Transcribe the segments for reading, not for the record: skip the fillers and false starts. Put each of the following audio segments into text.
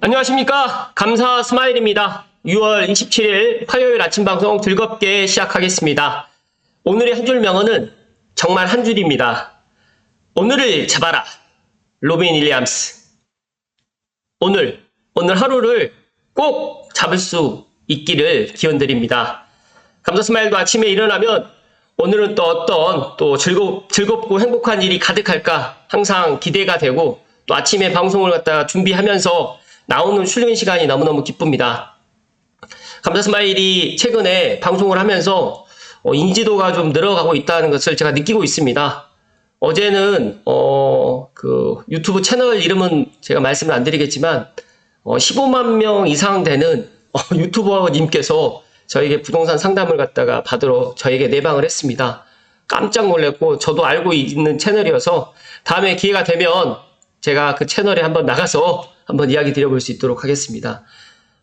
안녕하십니까. 감사 스마일입니다. 6월 27일 화요일 아침 방송 즐겁게 시작하겠습니다. 오늘의 한 줄 명언은 정말 한 줄입니다. 오늘을 잡아라. 로빈 윌리엄스. 오늘 하루를 꼭 잡을 수 있기를 기원드립니다. 감사 스마일도 아침에 일어나면 오늘은 또 어떤 또 즐겁고 행복한 일이 가득할까 항상 기대가 되고, 또 아침에 방송을 갖다가 준비하면서 나오는 출근 시간이 너무너무 기쁩니다. 감사 스마일이 최근에 방송을 하면서 인지도가 좀 늘어가고 있다는 것을 제가 느끼고 있습니다. 어제는 유튜브 채널 이름은 제가 말씀을 안 드리겠지만 15만 명 이상 되는 유튜버님께서 저에게 부동산 상담을 갖다가 받으러 저에게 내방을 했습니다. 깜짝 놀랐고, 저도 알고 있는 채널이어서 다음에 기회가 되면 제가 그 채널에 한번 나가서 한번 이야기 드려볼 수 있도록 하겠습니다.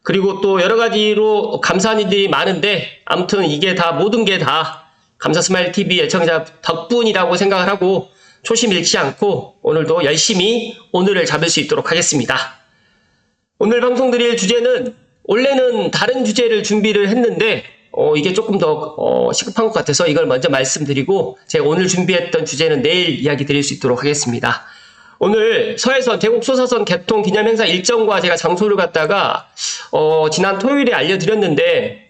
그리고 또 여러 가지로 감사한 일들이 많은데, 아무튼 이게 다 모든 게 다 감사 스마일 TV 애청자 덕분이라고 생각을 하고 초심 잃지 않고 오늘도 열심히 오늘을 잡을 수 있도록 하겠습니다. 오늘 방송 드릴 주제는 원래는 다른 주제를 준비를 했는데 이게 조금 더 시급한 것 같아서 이걸 먼저 말씀드리고, 제가 오늘 준비했던 주제는 내일 이야기 드릴 수 있도록 하겠습니다. 오늘 서해선 대곡 소사선 개통 기념행사 일정과 제가 장소를 갖다가 지난 토요일에 알려드렸는데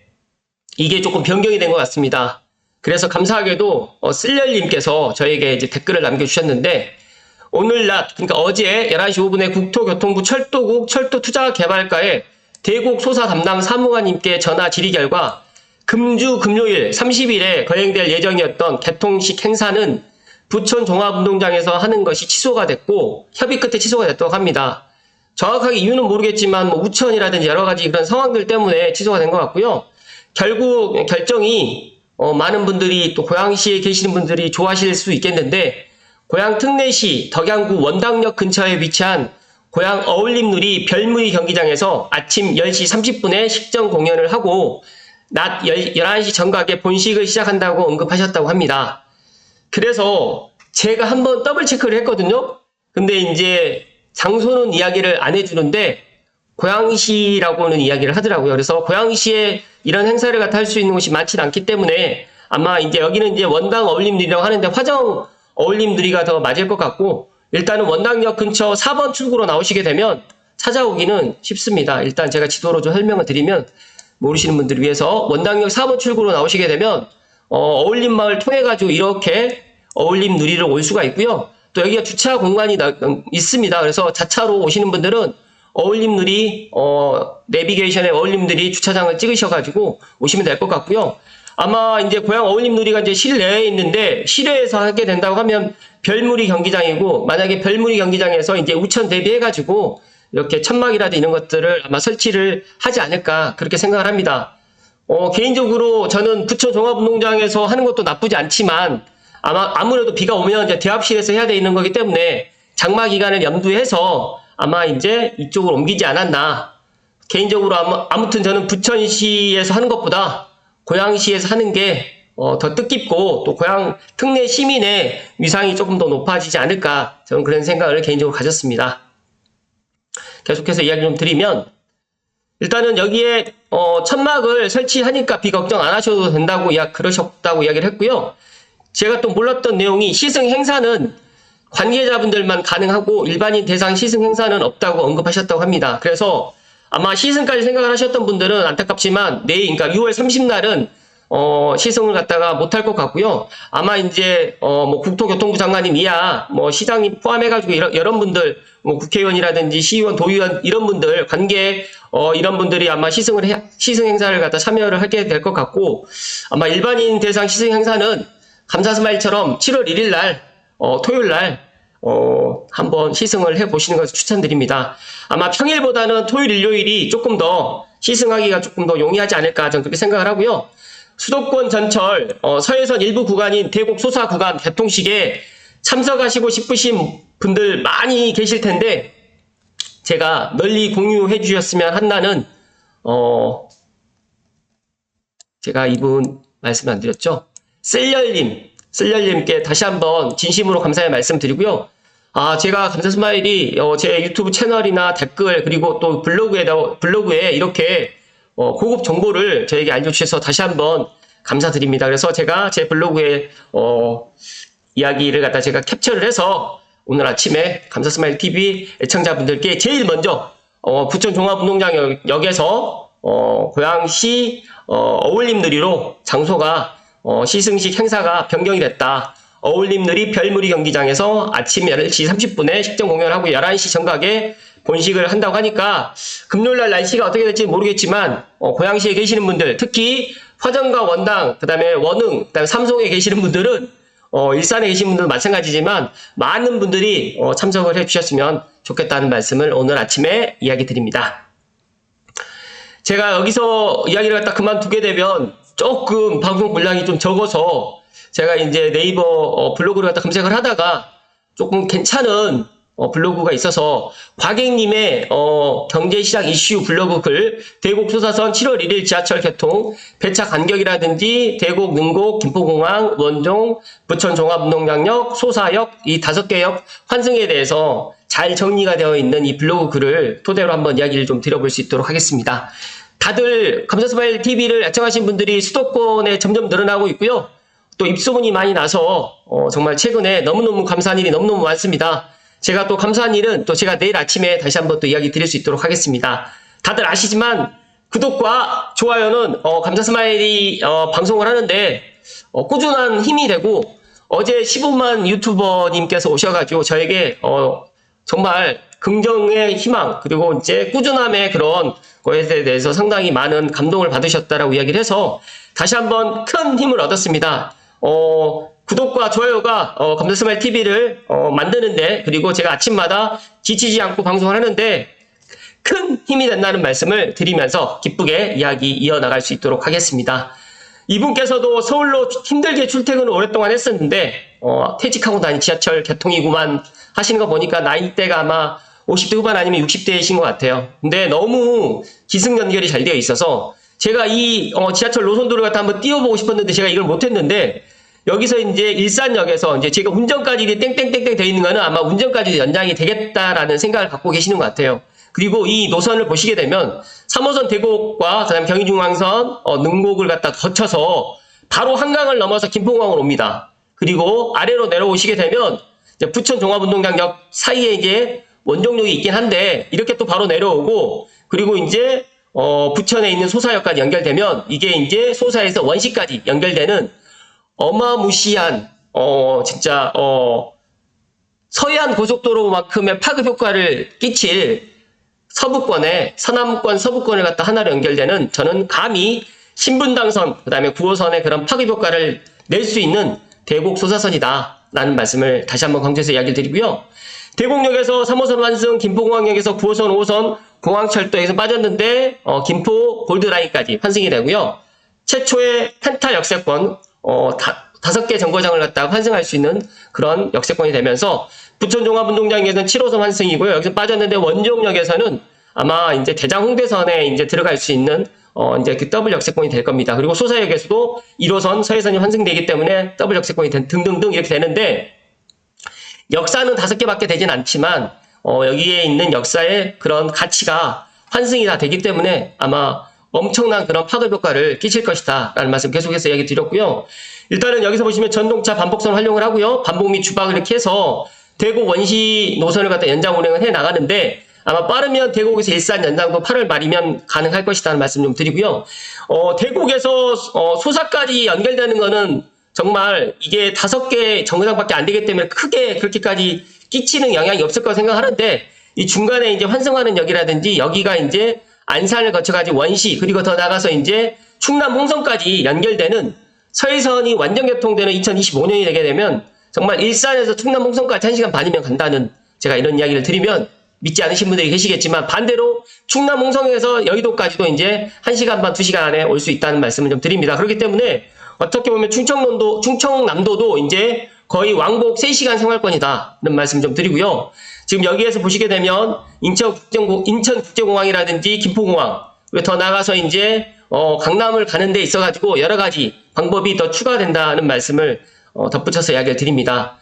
이게 조금 변경이 된 것 같습니다. 그래서 감사하게도 쓸렬님께서 저에게 이제 댓글을 남겨주셨는데, 오늘 낮, 그러니까 어제 11시 5분에 국토교통부 철도국 철도투자개발과의 대곡 소사 담당 사무관님께 전화 질의 결과 금주 금요일 30일에 거행될 예정이었던 개통식 행사는 부천 종합운동장에서 하는 것이 취소가 됐고, 협의 끝에 취소가 됐다고 합니다. 정확하게 이유는 모르겠지만 우천이라든지 여러 가지 그런 상황들 때문에 취소가 된 것 같고요. 결국 결정이 많은 분들이, 또 고양시에 계시는 분들이 좋아하실 수 있겠는데, 고양 특례시 덕양구 원당역 근처에 위치한 고양 어울림누리 별무리 경기장에서 아침 10시 30분에 식전 공연을 하고 낮 11시 정각에 본식을 시작한다고 언급하셨다고 합니다. 그래서 제가 한번 더블 체크를 했거든요. 근데 이제 장소는 이야기를 안 해주는데 고양시라고는 이야기를 하더라고요. 그래서 고양시에 이런 행사를 갖다 할 수 있는 곳이 많지는 않기 때문에 아마 이제 여기는 이제 원당 어울림누리라고 하는데 화정 어울림누리가 더 맞을 것 같고, 일단은 원당역 근처 4번 출구로 나오시게 되면 찾아오기는 쉽습니다. 일단 제가 지도로 좀 설명을 드리면, 모르시는 분들을 위해서 원당역 4번 출구로 나오시게 되면 어울림마을 통해가지고 이렇게 어울림누리를 올 수가 있고요. 또 여기가 주차 공간이 있습니다. 그래서 자차로 오시는 분들은 어울림누리 내비게이션에 어울림누리 주차장을 찍으셔가지고 오시면 될 것 같고요. 아마 이제 고양 어울림누리가 이제 실내에 있는데, 실외에서 하게 된다고 하면 별무리 경기장이고, 만약에 별무리 경기장에서 이제 우천 대비해가지고 이렇게 천막이라든지 이런 것들을 아마 설치를 하지 않을까, 그렇게 생각을 합니다. 개인적으로 저는 부천 종합운동장에서 하는 것도 나쁘지 않지만, 아무래도 비가 오면 이제 대합실에서 해야 되는 거기 때문에 장마 기간을 염두해서 아마 이제 이쪽으로 옮기지 않았나. 개인적으로 아무튼 저는 부천시에서 하는 것보다 고양시에서 하는 게 더 뜻깊고, 또 고양 특례 시민의 위상이 조금 더 높아지지 않을까, 저는 그런 생각을 개인적으로 가졌습니다. 계속해서 이야기 좀 드리면, 일단은 여기에 천막을 설치하니까 비 걱정 안 하셔도 된다고 그러셨다고 이야기를 했고요. 제가 또 몰랐던 내용이, 시승 행사는 관계자분들만 가능하고 일반인 대상 시승 행사는 없다고 언급하셨다고 합니다. 그래서 아마 시승까지 생각을 하셨던 분들은 안타깝지만 내일, 그러니까 6월 30날은 시승을 갖다가 못할 것 같고요. 아마 이제 국토교통부 장관님 이하 시장님 포함해가지고 이런 분들, 국회의원이라든지 시의원, 도의원 이런 분들, 관계 이런 분들이 아마 시승 행사를 갖다 참여를 하게 될 것 같고, 아마 일반인 대상 시승 행사는 감사 스마일처럼 7월 1일 날 토요일 날 한번 시승을 해보시는 것을 추천드립니다. 아마 평일보다는 토요일, 일요일이 조금 더 시승하기가 조금 더 용이하지 않을까, 저는 그렇게 생각을 하고요. 수도권 전철 서해선 일부 구간인 대곡 소사 구간 개통식에 참석하시고 싶으신 분들 많이 계실 텐데, 제가 널리 공유해 주셨으면 한다는 제가 이분 말씀 안 드렸죠? 쓸렬님께 다시 한번 진심으로 감사의 말씀 드리고요. 제가 감사 스마일이 제 유튜브 채널이나 댓글 그리고 또 블로그에 이렇게 고급 정보를 저에게 알려주셔서 다시 한번 감사드립니다. 그래서 제가 제 블로그에 이야기를 갖다 제가 캡처를 해서 오늘 아침에 감사 스마일 TV 애청자분들께 제일 먼저 부천 종합운동장역에서 고양시 어울림누리로 장소가 시승식 행사가 변경이 됐다. 어울림누리 별무리 경기장에서 아침 10시 30분에 식전 공연을 하고 11시 정각에 본식을 한다고 하니까 금요일날 날씨가 어떻게 될지 모르겠지만 고양시에 계시는 분들, 특히 화정과 원당, 그 다음에 원흥, 그 다음에 삼송에 계시는 분들은 일산에 계신 분들도 마찬가지지만 많은 분들이 참석을 해주셨으면 좋겠다는 말씀을 오늘 아침에 이야기 드립니다. 제가 여기서 이야기를 갖다 그만두게 되면 조금 방송 분량이 좀 적어서 제가 이제 네이버 블로그를 갖다 검색을 하다가 조금 괜찮은 블로그가 있어서 과객님의 경제시장 이슈 블로그 글 대곡 소사선 7월 1일 지하철 개통 배차 간격이라든지 대곡, 능곡, 김포공항, 원종, 부천 종합운동장역, 소사역 이 5개 역 환승에 대해서 잘 정리가 되어 있는 이 블로그 글을 토대로 한번 이야기를 좀 드려볼 수 있도록 하겠습니다. 다들 감사스마일 TV를 애청하신 분들이 수도권에 점점 늘어나고 있고요. 또 입소문이 많이 나서 정말 최근에 너무너무 감사한 일이 너무너무 많습니다. 제가 또 감사한 일은 또 제가 내일 아침에 다시 한번 또 이야기 드릴 수 있도록 하겠습니다. 다들 아시지만 구독과 좋아요는 감사스마일이 방송을 하는데 꾸준한 힘이 되고 어제 15만 유튜버님께서 오셔가지고 저에게 정말 긍정의 희망 그리고 이제 꾸준함의 그런 것에 대해서 상당히 많은 감동을 받으셨다라고 이야기를 해서 다시 한번 큰 힘을 얻었습니다. 구독과 좋아요가 감사스마일 TV를 만드는데 그리고 제가 아침마다 지치지 않고 방송을 하는데 큰 힘이 된다는 말씀을 드리면서 기쁘게 이야기 이어나갈 수 있도록 하겠습니다. 이분께서도 서울로 힘들게 출퇴근을 오랫동안 했었는데 퇴직하고 나니 지하철 개통이구만 하시는 거 보니까 나이대가 아마 50대 후반 아니면 60대이신 것 같아요. 근데 너무 기승전결이 잘 되어 있어서 제가 이 지하철 노선도를 갖다 한번 띄워보고 싶었는데 제가 이걸 못했는데 여기서 이제 일산역에서 이제 제가 운전까지 땡땡땡땡 되어 있는 거는 아마 운전까지도 연장이 되겠다라는 생각을 갖고 계시는 것 같아요. 그리고 이 노선을 보시게 되면 3호선 대곡과 그다음 경의중앙선 능곡을 갖다 거쳐서 바로 한강을 넘어서 김포공항으로 옵니다. 그리고 아래로 내려오시게 되면 이제 부천 종합운동장역 사이에 이제 원종역이 있긴 한데 이렇게 또 바로 내려오고 그리고 이제 부천에 있는 소사역까지 연결되면 이게 이제 소사에서 원시까지 연결되는 어마무시한 진짜 서해안 고속도로만큼의 파급 효과를 끼칠 서부권에 서남권 서부권을 갖다 하나로 연결되는 저는 감히 신분당선 그다음에 9호선의 그런 파급 효과를 낼 수 있는 대곡 소사선이다 라는 말씀을 다시 한번 강조해서 이야기를 드리고요. 대곡역에서 3호선 환승, 김포공항역에서 9호선, 5호선 공항철도에서 빠졌는데 김포 골드라인까지 환승이 되고요. 최초의 펜타 역세권 5개 정거장을 갖다가 환승할 수 있는 그런 역세권이 되면서 부천 종합운동장에서는 7호선 환승이고요. 여기서 빠졌는데 원종역에서는 아마 이제 대장 홍대선에 이제 들어갈 수 있는 이제 그 더블 역세권이 될 겁니다. 그리고 소사역에서도 1호선 서해선이 환승되기 때문에 더블 역세권이 등등등 이렇게 되는데 역사는 5개밖에 되진 않지만 여기에 있는 역사의 그런 가치가 환승이 다 되기 때문에 아마 엄청난 그런 파급 효과를 끼칠 것이다 라는 말씀 계속해서 이야기 드렸고요. 일단은 여기서 보시면 전동차 반복선 활용을 하고요. 반복 및 주박 이렇게 해서 대곡 원시 노선을 갖다 연장 운행을 해 나가는데 아마 빠르면 대곡에서 일산 연장도 8월 말이면 가능할 것이라는 말씀 좀 드리고요. 대곡에서 소사까지 연결되는 거는 정말 이게 5개 정거장밖에 안 되기 때문에 크게 그렇게까지 끼치는 영향이 없을 거라 생각하는데 이 중간에 이제 환승하는 역이라든지 여기가 이제 안산을 거쳐가지고 원시 그리고 더 나가서 이제 충남 홍성까지 연결되는 서해선이 완전 개통되는 2025년이 되게 되면 정말 일산에서 충남 홍성까지 1시간 반이면 간다는 제가 이런 이야기를 드리면 믿지 않으신 분들이 계시겠지만 반대로 충남 홍성에서 여의도까지도 이제 1시간 반, 2시간 안에 올 수 있다는 말씀을 좀 드립니다. 그렇기 때문에 어떻게 보면 충청남도도 이제 거의 왕복 3시간 생활권이다는 말씀 좀 드리고요. 지금 여기에서 보시게 되면 인천국제공항이라든지 김포공항 그리고 더 나가서 이제 강남을 가는 데 있어가지고 여러 가지 방법이 더 추가된다는 말씀을 덧붙여서 이야기를 드립니다.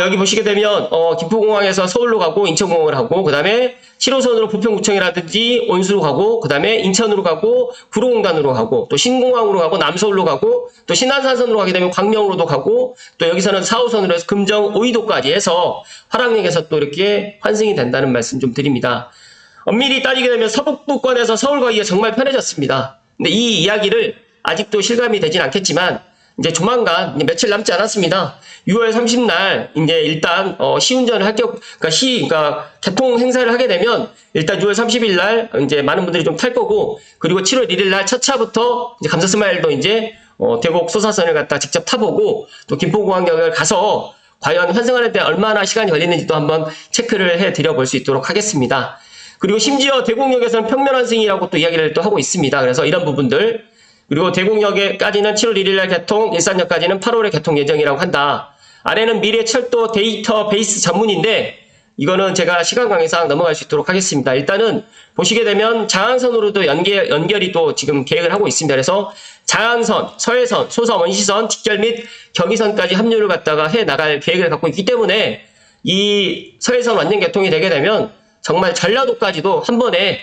여기 보시게 되면 김포공항에서 서울로 가고 인천공항을 하고 그 다음에 7호선으로 부평구청이라든지 온수로 가고 그 다음에 인천으로 가고 구로공단으로 가고 또 신공항으로 가고 남서울로 가고 또 신안산선으로 가게 되면 광명으로도 가고 또 여기서는 4호선으로 해서 금정 오이도까지 해서 화랑역에서 또 이렇게 환승이 된다는 말씀 좀 드립니다. 엄밀히 따지게 되면 서북부권에서 서울 가기가 정말 편해졌습니다. 근데 이 이야기를 아직도 실감이 되진 않겠지만 이제 조만간 이제 며칠 남지 않았습니다. 6월 30날 이제 일단 시운전을 그러니까 개통 행사를 하게 되면 일단 6월 30일 날 이제 많은 분들이 좀 탈 거고 그리고 7월 1일 날 첫 차부터 이제 감사 스마일도 이제 대곡 소사선을 갖다 직접 타보고 또 김포공항역을 가서 과연 환승하는 데 얼마나 시간이 걸리는지도 한번 체크를 해 드려 볼 수 있도록 하겠습니다. 그리고 심지어 대곡역에서는 평면 환승이라고 또 이야기를 또 하고 있습니다. 그래서 이런 부분들 그리고 대곡역에까지는 7월 1일 날 개통, 일산역까지는 8월에 개통 예정이라고 한다. 아래는 미래철도 데이터베이스 전문인데 이거는 제가 시간 관계상 넘어갈 수 있도록 하겠습니다. 일단은 보시게 되면 장항선으로도 연결이 또 지금 계획을 하고 있습니다. 그래서 장항선, 서해선, 소서 원시선, 직결 및 경의선까지 합류를 갖다가 해 나갈 계획을 갖고 있기 때문에 이 서해선 완전 개통이 되게 되면 정말 전라도까지도 한 번에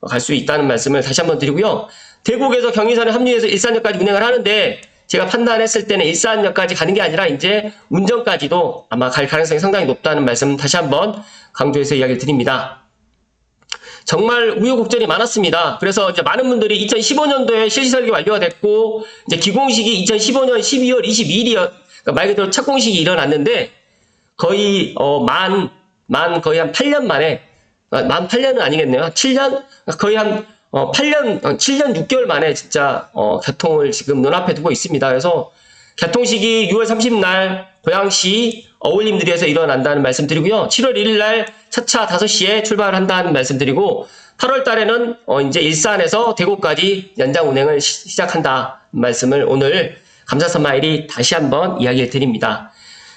갈 수 있다는 말씀을 다시 한번 드리고요. 대곡에서 경의선에 합류해서 일산역까지 운행을 하는데 제가 판단했을 때는 일산역까지 가는 게 아니라 이제 운전까지도 아마 갈 가능성이 상당히 높다는 말씀 다시 한번 강조해서 이야기를 드립니다. 정말 우여곡절이 많았습니다. 그래서 이제 많은 분들이 2015년도에 실시 설계 완료가 됐고 이제 기공식이 2015년 12월 22일이요. 그러니까 말 그대로 첫 공식이 일어났는데 거의 거의 한 8년 만에 만 8년은 아니겠네요. 7년 거의 한 7년 6개월 만에 진짜 개통을 지금 눈앞에 두고 있습니다. 그래서 개통식이 6월 30날 고양시 어울림들에서 일어난다는 말씀 드리고요. 7월 1일 날 첫차 5시에 출발을 한다는 말씀 드리고 8월 달에는 이제 일산에서 대구까지 연장 운행을 시작한다 말씀을 오늘 감사 스마일이 다시 한번 이야기를 드립니다.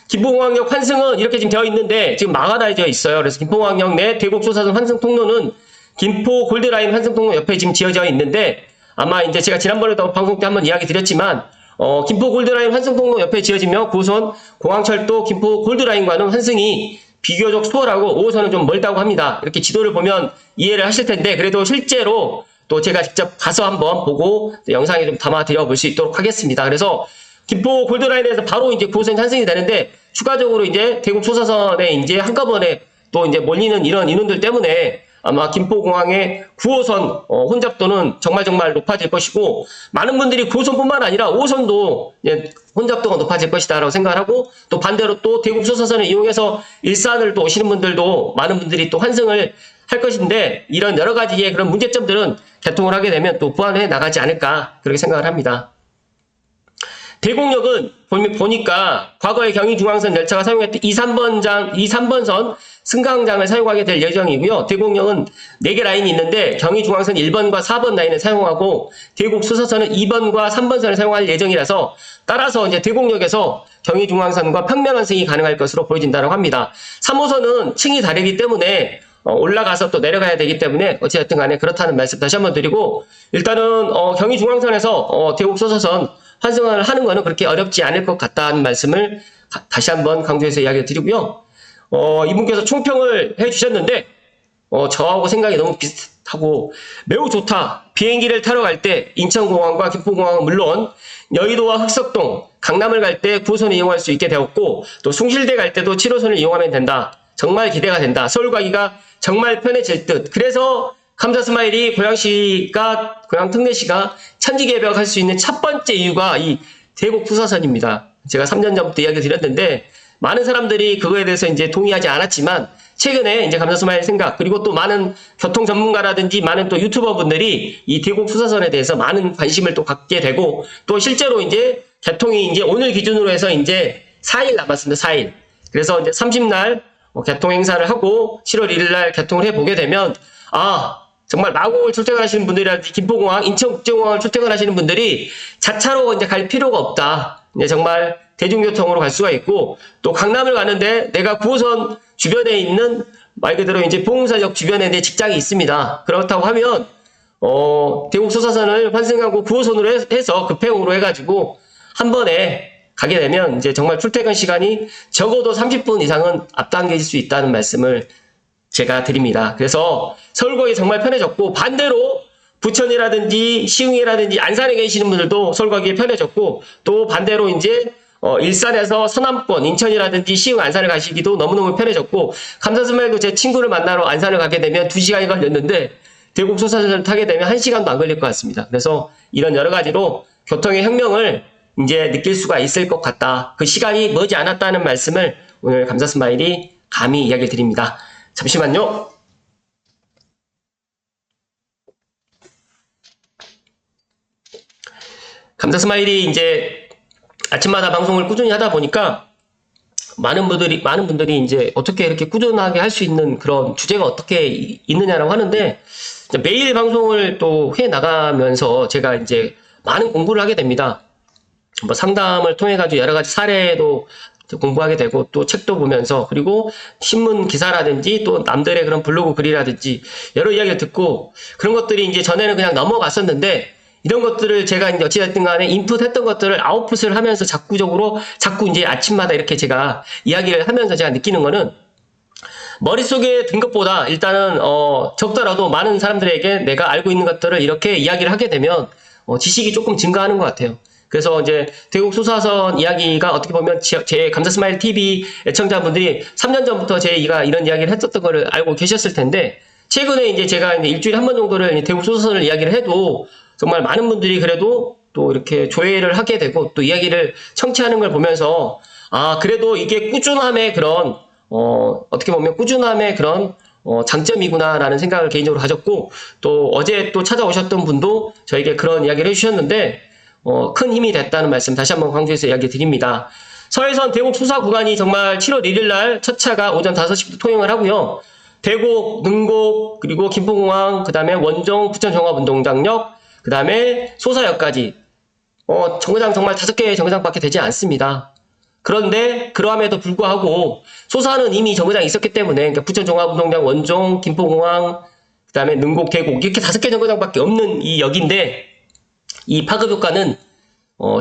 김포공항역 환승은 이렇게 지금 되어 있는데 지금 막아놔져 있어요. 그래서 김포공항역 내 대곡 소사선 환승 통로는 김포 골드라인 환승 통로 옆에 지금 지어져 있는데 아마 이제 제가 지난번에도 방송 때 한번 이야기 드렸지만 김포 골드라인 환승 통로 옆에 지어지면 9호선 공항철도 김포 골드라인과는 환승이 비교적 수월하고 5호선은 좀 멀다고 합니다. 이렇게 지도를 보면 이해를 하실 텐데 그래도 실제로 또 제가 직접 가서 한번 보고 영상에 좀 담아 드려 볼 수 있도록 하겠습니다. 그래서 김포 골드라인에서 바로 이제 9호선이 환승이 되는데 추가적으로 이제 대곡 소사선에 이제 한꺼번에 또 이제 몰리는 이런 인원들 때문에 아마 김포공항의 9호선 혼잡도는 정말 높아질 것이고 많은 분들이 9호선뿐만 아니라 5호선도 혼잡도가 높아질 것이다라고 생각을 하고 또 반대로 또 대곡 소사선을 이용해서 일산을 또 오시는 분들도 많은 분들이 또 환승을 할 것인데 이런 여러 가지의 그런 문제점들은 개통을 하게 되면 또 보완해 나가지 않을까 그렇게 생각을 합니다. 대곡역은 보니까 과거에 경의중앙선 열차가 사용했던 2~3번선 승강장을 사용하게 될 예정이고요. 대곡역은 4개 라인이 있는데 경의중앙선 1번과 4번 라인을 사용하고 대곡 소사선은 2번과 3번선을 사용할 예정이라서 따라서 이제 대곡역에서 경의중앙선과 평면 환승이 가능할 것으로 보여진다고 합니다. 3호선은 층이 다르기 때문에 올라가서 또 내려가야 되기 때문에 어찌됐든 간에 그렇다는 말씀 다시 한번 드리고 일단은 경의중앙선에서 대곡 소사선 환승을 하는 거는 그렇게 어렵지 않을 것 같다는 말씀을 다시 한번 강조해서 이야기를 드리고요. 이분께서 총평을 해주셨는데 저하고 생각이 너무 비슷하고 매우 좋다. 비행기를 타러 갈 때 인천공항과 김포공항은 물론 여의도와 흑석동, 강남을 갈 때 9호선을 이용할 수 있게 되었고 또 숭실대 갈 때도 7호선을 이용하면 된다. 정말 기대가 된다. 서울 가기가 정말 편해질 듯. 그래서 감사 스마일이 고양 특례시가 천지개벽할 수 있는 첫 번째 이유가 이 대곡 소사선입니다. 제가 3년 전부터 이야기 드렸는데 많은 사람들이 그거에 대해서 이제 동의하지 않았지만 최근에 이제 감사 스마일 생각 그리고 또 많은 교통 전문가라든지 많은 또 유튜버 분들이 이 대곡 소사선에 대해서 많은 관심을 또 갖게 되고 또 실제로 이제 개통이 이제 오늘 기준으로 해서 이제 4일 남았습니다. 4일. 그래서 이제 30날 개통 행사를 하고 7월 1일 날 개통을 해보게 되면 정말 마곡을 출퇴근하시는 분들이라든지 김포공항, 인천국제공항을 출퇴근하시는 분들이 자차로 이제 갈 필요가 없다. 이제 정말 대중교통으로 갈 수가 있고 또 강남을 가는데 내가 9호선 주변에 있는 말 그대로 이제 봉사역 주변에 내 직장이 있습니다. 그렇다고 하면 대곡 소사선을 환승하고 9호선으로 해서 급행으로 해가지고 한 번에 가게 되면 이제 정말 출퇴근 시간이 적어도 30분 이상은 앞당겨질 수 있다는 말씀을 제가 드립니다. 그래서 서울거기 정말 편해졌고, 반대로 부천이라든지 시흥이라든지 안산에 계시는 분들도 서울거기에 편해졌고, 또 반대로 이제 일산에서 서남권 인천이라든지 시흥 안산을 가시기도 너무너무 편해졌고, 감사스마일도 제 친구를 만나러 안산을 가게 되면 2시간이 걸렸는데 대곡 소사선을 타게 되면 1시간도 안 걸릴 것 같습니다. 그래서 이런 여러 가지로 교통의 혁명을 이제 느낄 수가 있을 것 같다. 그 시간이 머지 않았다는 말씀을 오늘 감사스마일이 감히 이야기를 드립니다. 잠시만요. 감사스마일이 이제 아침마다 방송을 꾸준히 하다 보니까 많은 분들이 이제 어떻게 이렇게 꾸준하게 할 수 있는 그런 주제가 어떻게 있느냐라고 하는데, 매일 방송을 또 해 나가면서 제가 이제 많은 공부를 하게 됩니다. 뭐 상담을 통해 가지고 여러 가지 사례도 공부하게 되고, 또 책도 보면서, 그리고 신문 기사라든지 또 남들의 그런 블로그 글이라든지 여러 이야기를 듣고, 그런 것들이 이제 전에는 그냥 넘어갔었는데, 이런 것들을 제가 이제 어찌됐든 간에 인풋했던 것들을 아웃풋을 하면서 자꾸 이제 아침마다 이렇게 제가 이야기를 하면서 제가 느끼는 거는, 머릿속에 든 것보다 일단은 적더라도 많은 사람들에게 내가 알고 있는 것들을 이렇게 이야기를 하게 되면 지식이 조금 증가하는 것 같아요. 그래서 이제 대곡 소사선 이야기가 어떻게 보면 제 감사스마일 TV 애청자분들이 3년 전부터 제가 이런 이야기를 했었던 거를 알고 계셨을 텐데, 최근에 이제 제가 이제 일주일에 한 번 정도를 대곡 소사선을 이야기를 해도 정말 많은 분들이 그래도 또 이렇게 조회를 하게 되고, 또 이야기를 청취하는 걸 보면서, 아, 그래도 이게 꾸준함의 그런 어떻게 보면 꾸준함의 그런 장점이구나라는 생각을 개인적으로 가졌고, 또 어제 또 찾아오셨던 분도 저에게 그런 이야기를 해주셨는데, 큰 힘이 됐다는 말씀 다시 한번 강조해서 이야기 드립니다. 서해선 대곡 소사 구간이 정말 7월 1일 날 첫 차가 오전 5시부터 통행을 하고요. 대곡, 능곡, 그리고 김포공항, 그 다음에 원종, 부천종합운동장역, 그 다음에 소사역까지 정거장 정말 5개의 정거장밖에 되지 않습니다. 그런데 그러함에도 불구하고 소사는 이미 정거장이 있었기 때문에, 그러니까 부천종합운동장, 원종, 김포공항, 그 다음에 능곡, 대곡 이렇게 5개 정거장밖에 없는 이 역인데, 이 파급 효과는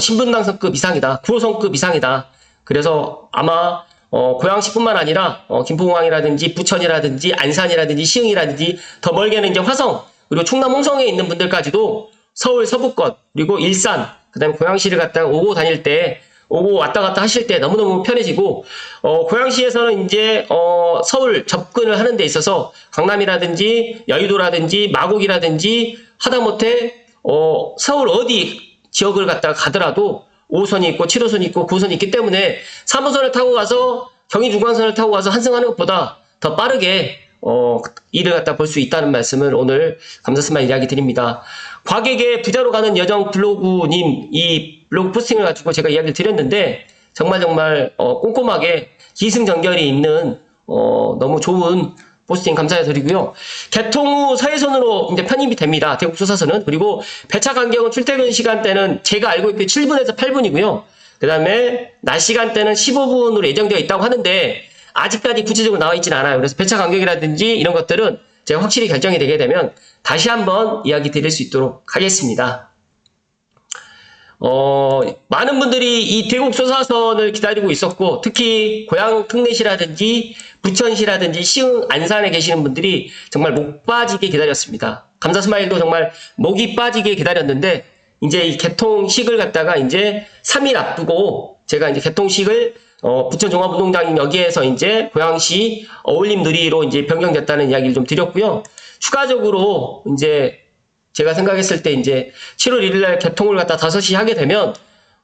신분당선급 이상이다, 9호선급 이상이다. 그래서 아마 고양시뿐만 아니라 김포공항이라든지 부천이라든지 안산이라든지 시흥이라든지 더 멀게는 이제 화성, 그리고 충남 홍성에 있는 분들까지도 서울 서부권, 그리고 일산, 그 다음에 고양시를 갔다가 오고 다닐 때, 오고 왔다 갔다 하실 때 너무너무 편해지고, 고양시에서는 이제 서울 접근을 하는 데 있어서 강남이라든지 여의도라든지 마곡이라든지 하다못해 서울 어디 지역을 갔다가 가더라도 5호선이 있고 7호선이 있고 9호선이 있기 때문에 3호선을 타고 가서 경의중간선을 타고 가서 환승하는 것보다 더 빠르게 일을 갖다 볼 수 있다는 말씀을 오늘 감사스마일 이야기 드립니다. 과객의 부자로 가는 여정 블로그님 이 블로그 포스팅을 가지고 제가 이야기를 드렸는데, 정말 꼼꼼하게 기승전결이 있는 너무 좋은 포스팅 감사드리고요. 개통 후 서해선으로 이제 편입이 됩니다. 대곡 소사선은. 그리고 배차 간격은 출퇴근 시간대는 제가 알고 있기에 7분에서 8분이고요. 그 다음에 낮 시간대는 15분으로 예정되어 있다고 하는데, 아직까지 구체적으로 나와 있지는 않아요. 그래서 배차 간격이라든지 이런 것들은 제가 확실히 결정이 되게 되면 다시 한번 이야기 드릴 수 있도록 하겠습니다. 많은 분들이 이 대곡 소사선을 기다리고 있었고, 특히 고향 특례시라든지 부천시라든지 시흥 안산에 계시는 분들이 정말 목 빠지게 기다렸습니다. 감사스마일도 정말 목이 빠지게 기다렸는데, 이제 이 개통식을 갖다가 이제 3일 앞두고 제가 이제 개통식을 부천종합운동장 여기에서 이제 고양시 어울림 누리로 이제 변경됐다는 이야기를 좀 드렸고요. 추가적으로 이제 제가 생각했을 때 이제 7월 1일 날 개통을 갖다 5시 하게 되면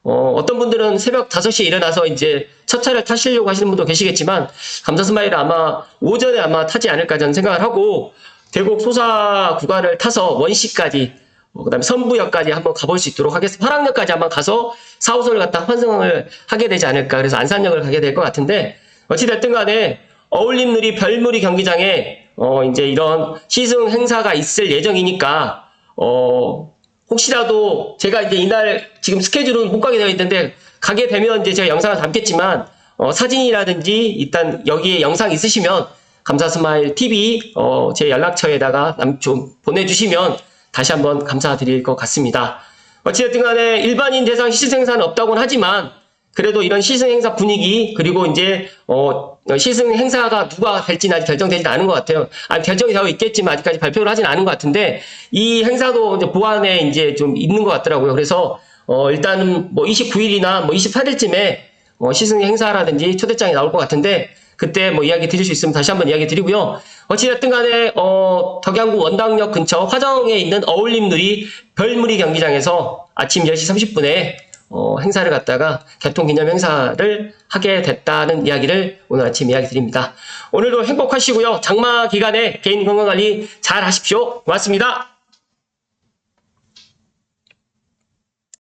어떤 분들은 새벽 5시에 일어나서 이제 첫 차를 타시려고 하시는 분도 계시겠지만, 감사스마일을 아마 오전에 아마 타지 않을까 저는 생각을 하고, 대곡 소사 구간을 타서 원시까지, 그 다음에 선부역까지 한번 가볼 수 있도록 하겠습니다. 화랑역까지 한번 가서 4호선을 갖다 환승을 하게 되지 않을까. 그래서 안산역을 가게 될 것 같은데, 어찌됐든 간에 어울림누리 별무리 경기장에 이제 이런 시승 행사가 있을 예정이니까 혹시라도 제가 이제 이날 지금 스케줄은 못 가게 되어 있는데, 가게 되면 이제 제가 영상을 담겠지만 사진이라든지 일단 여기에 영상 있으시면 감사스마일 TV 제 연락처에다가 좀 보내주시면 다시 한번 감사드릴 것 같습니다. 어찌됐든 간에 일반인 대상 시승 행사는 없다고는 하지만 그래도 이런 시승 행사 분위기, 그리고 이제, 시승 행사가 누가 될지는 아직 결정되지는 않은 것 같아요. 결정이 되어 있겠지만 아직까지 발표를 하진 않은 것 같은데, 이 행사도 이제 보안에 이제 좀 있는 것 같더라고요. 그래서, 일단은 뭐 29일이나 뭐 28일쯤에, 시승 행사라든지 초대장이 나올 것 같은데, 그때 뭐 이야기 드릴 수 있으면 다시 한번 이야기 드리고요. 어찌됐든 간에, 덕양구 원당역 근처 화정에 있는 어울림누리 별무리 경기장에서 아침 10시 30분에 행사를 갖다가 개통기념 행사를 하게 됐다는 이야기를 오늘 아침 이야기 드립니다. 오늘도 행복하시고요. 장마 기간에 개인 건강관리 잘 하십시오. 고맙습니다.